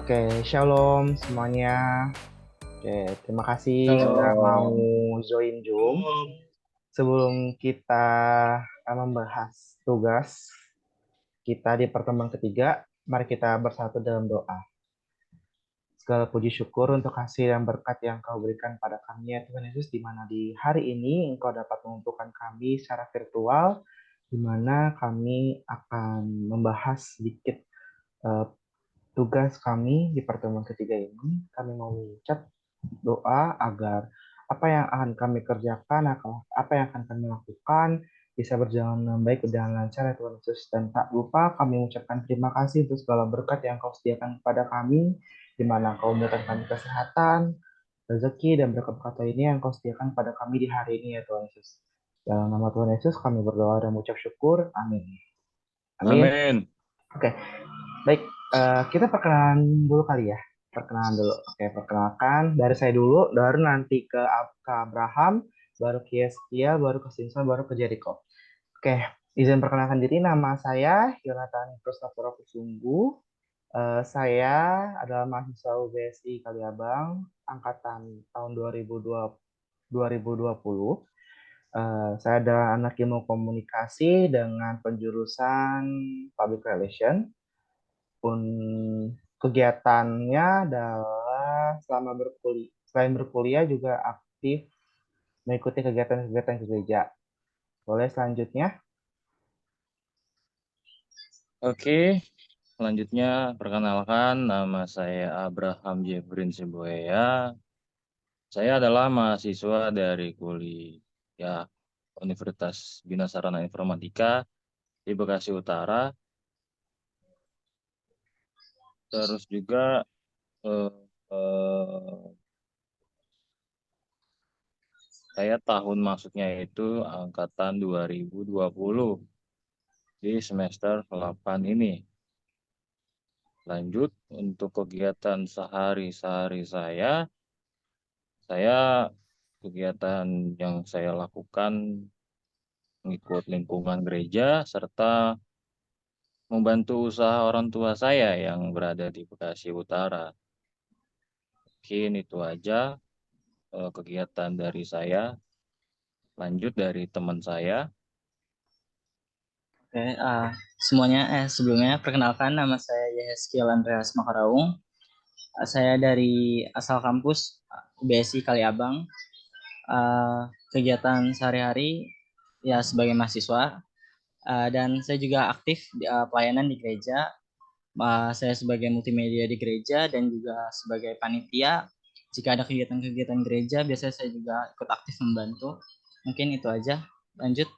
Oke, shalom semuanya. Oke, terima kasih sudah mau Shalom. join Zoom. Sebelum kita membahas tugas kita di pertemuan ketiga, mari kita bersatu dalam doa. Segala puji syukur untuk kasih dan berkat yang Kau berikan pada kami, ya Tuhan Yesus, di mana di hari ini Engkau dapat mengumpulkan kami secara virtual, di mana kami akan membahas sedikit eh, tugas kami di pertemuan ketiga ini. Kami mau mengucap doa agar apa yang akan kami kerjakan, apa yang akan kami lakukan, bisa berjalan dengan baik, berjalan lancar ya Tuhan Yesus. Dan tak lupa kami mengucapkan terima kasih untuk segala berkat yang Kau sediakan kepada kami, di mana Kau memberikan kami kesehatan, rezeki, dan berkat-berkat lainnya yang Kau sediakan pada kami di hari ini ya Tuhan Yesus. Dalam nama Tuhan Yesus kami berdoa dan mengucap syukur. Amin. Amin. Amin. Oke, baik. Kita perkenalan dulu kali ya. Perkenalan dulu. Oke, perkenalkan dari saya dulu, baru nanti ke Abraham, baru ke Yeskia, baru ke Simpson, baru ke Jericho. Oke, izin perkenalkan diri. Nama saya Yonatan Christopher Kusumbu. Saya adalah mahasiswa UBSI Kaliabang, angkatan tahun 2020. Saya adalah anak ilmu komunikasi dengan penjurusan Public Relation. Pun kegiatannya adalah selain berkuliah juga aktif mengikuti kegiatan-kegiatan gereja. Boleh selanjutnya? Oke, selanjutnya perkenalkan nama saya Abraham Jebrin Siboya. Saya adalah mahasiswa dari kuliah Universitas Bina Sarana Informatika di Bekasi Utara. Terus juga eh, eh, saya tahun masuknya itu angkatan 2020 di semester 8 ini. Lanjut untuk kegiatan sehari-hari saya kegiatan yang saya lakukan mengikut lingkungan gereja serta membantu usaha orang tua saya yang berada di Bekasi Utara. Mungkin itu aja kegiatan dari saya. Lanjut dari teman saya. Oke, semuanya sebelumnya perkenalkan nama saya Yehezkiel Andreas Makaraung. Saya dari asal kampus UBSI Kaliabang. Kegiatan sehari-hari ya sebagai mahasiswa dan saya juga aktif di pelayanan di gereja. Saya sebagai multimedia di gereja dan juga sebagai panitia. Jika ada kegiatan-kegiatan gereja, biasanya saya juga ikut aktif membantu. Mungkin itu aja. Lanjut.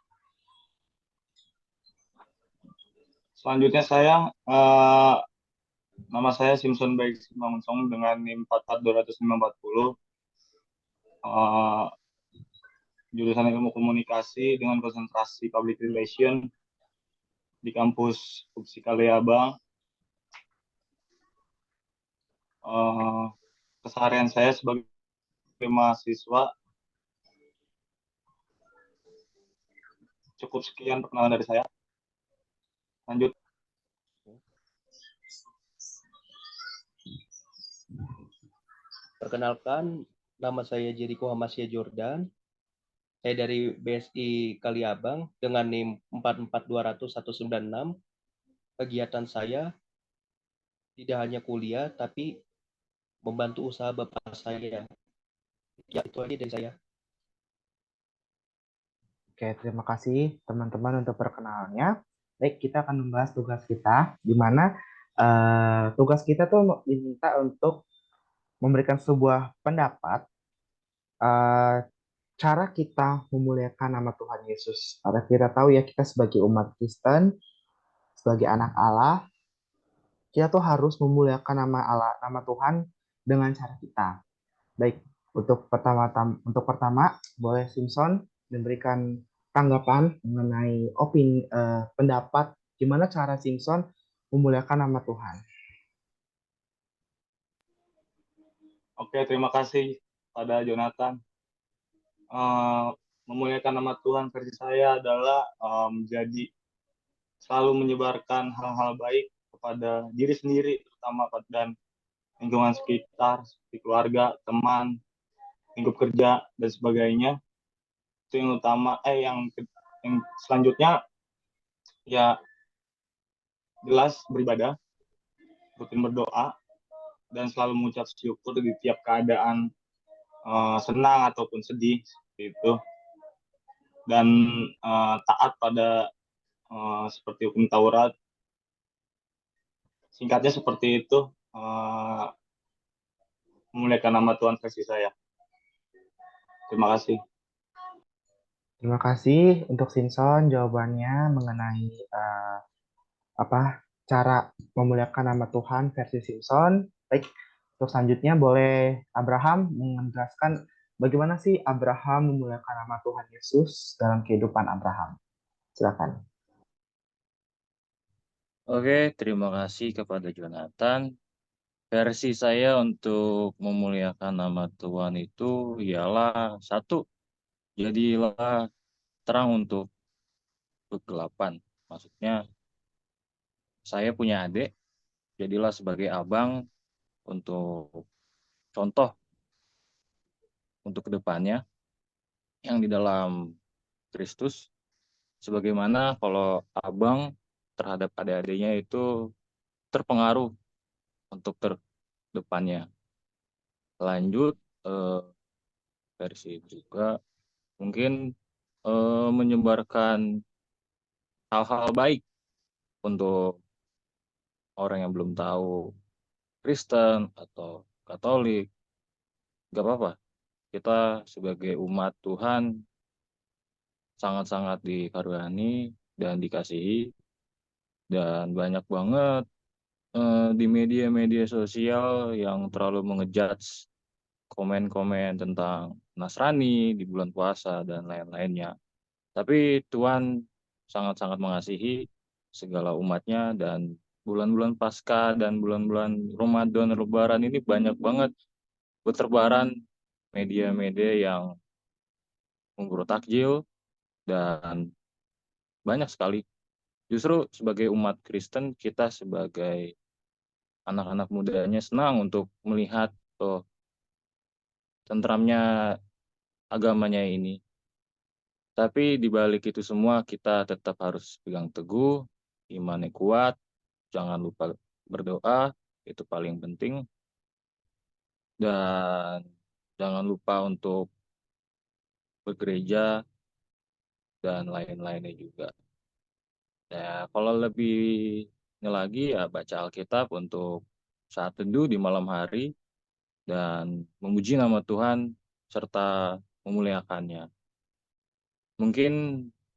Selanjutnya nama saya Simpson Baik Simamungsong dengan NIM 4420540, jurusan ilmu komunikasi dengan konsentrasi public relation di kampus UPSI Kaliabang. Keseharian saya sebagai mahasiswa. Cukup sekian perkenalan dari saya. Lanjut. Perkenalkan, nama saya Jericho Hamasya Jordan. Saya dari BSI Kaliabang dengan NIM 4420196. Kegiatan saya tidak hanya kuliah, tapi membantu usaha bapak saya. Ya, itu aja dari saya. Oke, terima kasih teman-teman untuk perkenalannya. Baik, kita akan membahas tugas kita, di mana tugas kita tuh diminta untuk memberikan sebuah pendapat eh, cara kita memuliakan nama Tuhan Yesus. Karena kita tahu ya, kita sebagai umat Kristen, sebagai anak Allah, kita tuh harus memuliakan nama Allah, nama Tuhan dengan cara kita. Baik, untuk pertama boleh Simpson memberikan tanggapan mengenai pendapat gimana cara Simpson memuliakan nama Tuhan. Oke, terima kasih pada Jonathan. Memuliakan nama Tuhan versi saya adalah menjadi selalu menyebarkan hal-hal baik kepada diri sendiri terutama dan lingkungan sekitar, seperti keluarga, teman, lingkup kerja, dan sebagainya. Itu yang utama. Yang selanjutnya, ya jelas beribadah, rutin berdoa, dan selalu mengucap syukur di tiap keadaan, senang ataupun sedih, seperti itu. Dan taat pada seperti hukum Taurat. Singkatnya seperti itu, memuliakan nama Tuhan versi saya. Terima kasih. Terima kasih untuk Simpson jawabannya mengenai apa cara memuliakan nama Tuhan versi Simpson. Baik, untuk selanjutnya boleh Abraham menjelaskan bagaimana sih Abraham memuliakan nama Tuhan Yesus dalam kehidupan Abraham. Silakan. Oke, terima kasih kepada Jonathan. Versi saya untuk memuliakan nama Tuhan itu ialah satu, jadilah terang untuk kegelapan. Maksudnya, saya punya adik, jadilah sebagai abang untuk contoh untuk kedepannya yang di dalam Kristus. Sebagaimana kalau abang terhadap adik-adiknya itu terpengaruh untuk terdepannya. Lanjut, versi juga mungkin menyebarkan hal-hal baik untuk orang yang belum tahu Kristen atau Katolik. Gak apa-apa, kita sebagai umat Tuhan sangat-sangat dikaruniai dan dikasihi, dan banyak banget di media-media sosial yang terlalu mengejudge komen-komen tentang Nasrani di bulan puasa dan lain-lainnya. Tapi Tuhan sangat-sangat mengasihi segala umatnya, dan bulan-bulan Paskah dan bulan-bulan Ramadan, Lebaran ini banyak banget berterbaran media-media yang memburu takjil, dan banyak sekali. Justru sebagai umat Kristen, kita sebagai anak-anak mudanya senang untuk melihat tentramnya agamanya ini. Tapi di balik itu semua kita tetap harus pegang teguh, imannya kuat, jangan lupa berdoa, itu paling penting. Dan jangan lupa untuk bergereja dan lain-lainnya juga. Ya, kalau lebihnya lagi ya baca Alkitab untuk saat teduh di malam hari dan memuji nama Tuhan serta memuliakannya. Mungkin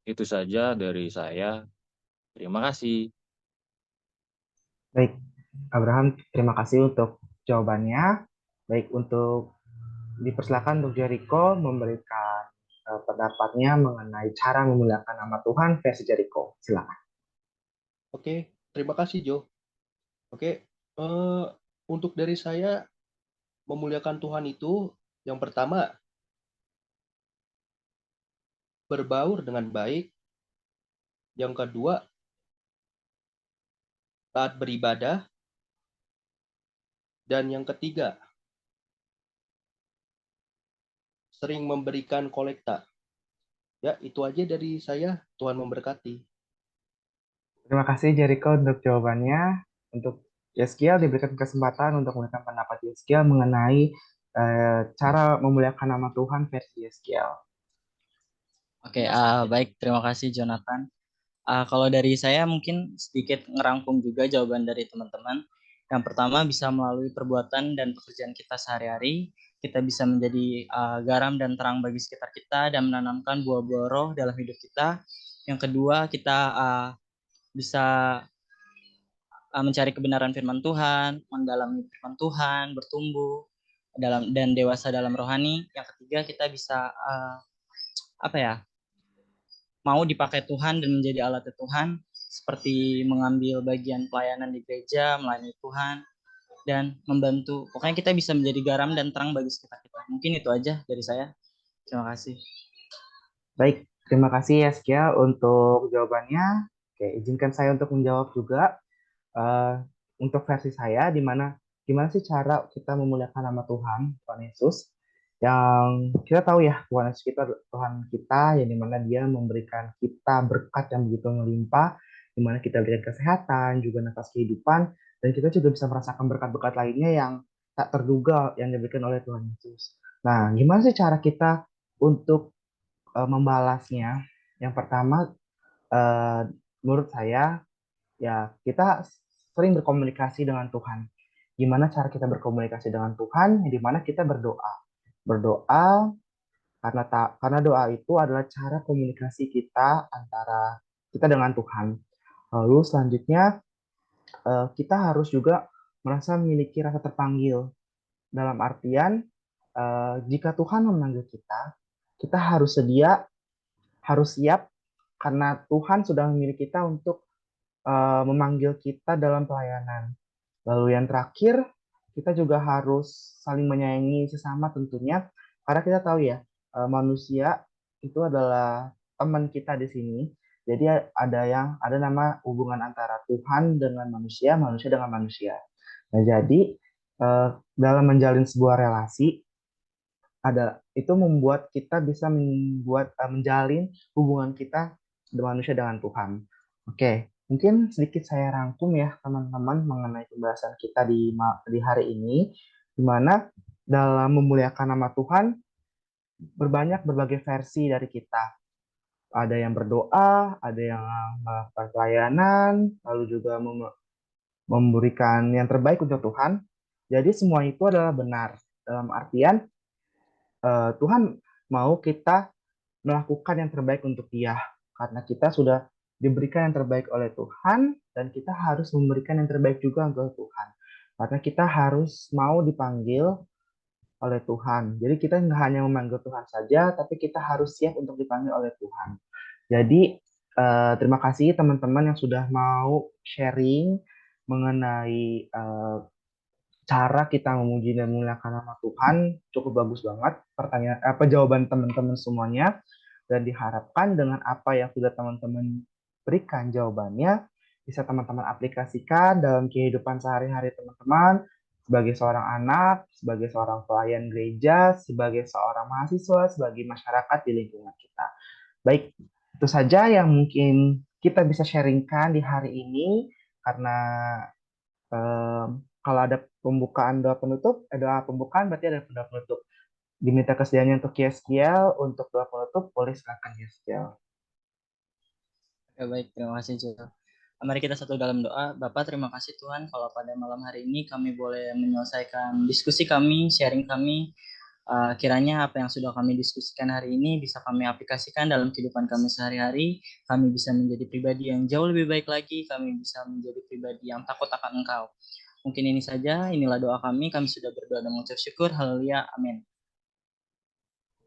itu saja dari saya. Terima kasih. Baik, Abraham, terima kasih untuk jawabannya. Baik, untuk dipersilakan untuk Jericho memberikan pendapatnya mengenai cara memuliakan nama Tuhan versi Jericho. Silakan. Oke, terima kasih Jo. Oke, untuk dari saya memuliakan Tuhan itu yang pertama berbaur dengan baik, yang kedua taat beribadah, dan yang ketiga sering memberikan kolekta. Ya, itu aja dari saya. Tuhan memberkati. Terima kasih Jericho untuk jawabannya. Untuk Yeskiel diberikan kesempatan untuk memberikan pendapat Yeskiel mengenai cara memuliakan nama Tuhan versi Yeskiel. Oke, baik, terima kasih Jonathan. Kalau dari saya mungkin sedikit ngerangkum juga jawaban dari teman-teman. Yang pertama, bisa melalui perbuatan dan pekerjaan kita sehari-hari, kita bisa menjadi garam dan terang bagi sekitar kita dan menanamkan buah-buah roh dalam hidup kita. Yang kedua, kita bisa mencari kebenaran firman Tuhan, mendalami firman Tuhan, bertumbuh dan dewasa dalam rohani. Yang ketiga, kita bisa mau dipakai Tuhan dan menjadi alatnya Tuhan, seperti mengambil bagian pelayanan di gereja, melayani Tuhan, dan membantu. Pokoknya kita bisa menjadi garam dan terang bagi sekitar kita. Mungkin itu aja dari saya. Terima kasih. Baik, terima kasih Yeskiel untuk jawabannya. Oke, izinkan saya untuk menjawab juga. Untuk versi saya, di mana gimana sih cara kita memuliakan nama Tuhan, Tuhan Yesus, yang kita tahu ya, Tuhan Yesus kita adalah Tuhan kita, yang dimana Dia memberikan kita berkat yang begitu melimpah, dimana kita berikan kesehatan, juga nafas kehidupan, dan kita juga bisa merasakan berkat-berkat lainnya yang tak terduga yang diberikan oleh Tuhan Yesus. Nah, gimana sih cara kita untuk membalasnya? Yang pertama, eh, menurut saya, ya kita sering berkomunikasi dengan Tuhan. Gimana cara kita berkomunikasi dengan Tuhan? Di mana kita berdoa. Berdoa karena doa itu adalah cara komunikasi kita antara kita dengan Tuhan. Lalu selanjutnya kita harus juga merasa memiliki rasa terpanggil. Dalam artian jika Tuhan memanggil kita, kita harus sedia, harus siap karena Tuhan sudah memilih kita untuk memanggil kita dalam pelayanan. Lalu yang terakhir, kita juga harus saling menyayangi sesama tentunya, karena kita tahu ya, manusia itu adalah teman kita di sini. Jadi ada nama hubungan antara Tuhan dengan manusia, manusia dengan manusia. Nah, jadi dalam menjalin sebuah relasi, itu membuat kita bisa menjalin hubungan kita manusia dengan Tuhan. Oke, mungkin sedikit saya rangkum ya teman-teman mengenai pembahasan kita di hari ini, di mana dalam memuliakan nama Tuhan berbagai versi dari kita. Ada yang berdoa, ada yang melakukan pelayanan, lalu juga memberikan yang terbaik untuk Tuhan. Jadi semua itu adalah benar. Dalam artian Tuhan mau kita melakukan yang terbaik untuk Dia, karena kita sudah diberikan yang terbaik oleh Tuhan, dan kita harus memberikan yang terbaik juga untuk Tuhan, karena kita harus mau dipanggil oleh Tuhan. Jadi kita nggak hanya memanggil Tuhan saja, tapi kita harus siap untuk dipanggil oleh Tuhan. Jadi terima kasih teman-teman yang sudah mau sharing mengenai cara kita memuji dan memuliakan nama Tuhan. Cukup bagus banget jawaban teman-teman semuanya, dan diharapkan dengan apa yang sudah teman-teman berikan jawabannya bisa teman-teman aplikasikan dalam kehidupan sehari-hari teman-teman sebagai seorang anak, sebagai seorang pelayan gereja, sebagai seorang mahasiswa, sebagai masyarakat di lingkungan kita. Baik, itu saja yang mungkin kita bisa sharingkan di hari ini, karena kalau ada pembukaan doa penutup, doa pembukaan berarti ada doa penutup. Diminta kesediaannya untuk Yeskiel, untuk doa penutup, boleh silakan Yeskiel. Oke, baik, terima kasih Jo. Mari kita satu dalam doa. Bapak, terima kasih Tuhan kalau pada malam hari ini kami boleh menyelesaikan diskusi kami, sharing kami. Kiranya apa yang sudah kami diskusikan hari ini bisa kami aplikasikan dalam kehidupan kami sehari-hari. Kami bisa menjadi pribadi yang jauh lebih baik lagi. Kami bisa menjadi pribadi yang takut akan Engkau. Mungkin ini saja, inilah doa kami. Kami sudah berdoa dan mengucap syukur. Haleluya. Amin.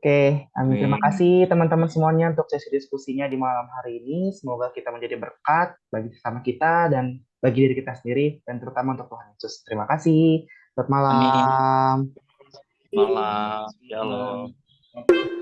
Oke, amin. Terima Amin. kasih teman-teman semuanya untuk sesi diskusinya di malam hari ini. Semoga kita menjadi berkat bagi sesama kita dan bagi diri kita sendiri, dan terutama untuk Tuhan Yesus. Terima kasih. Selamat Amin. malam. Malam. Malam. Shalom.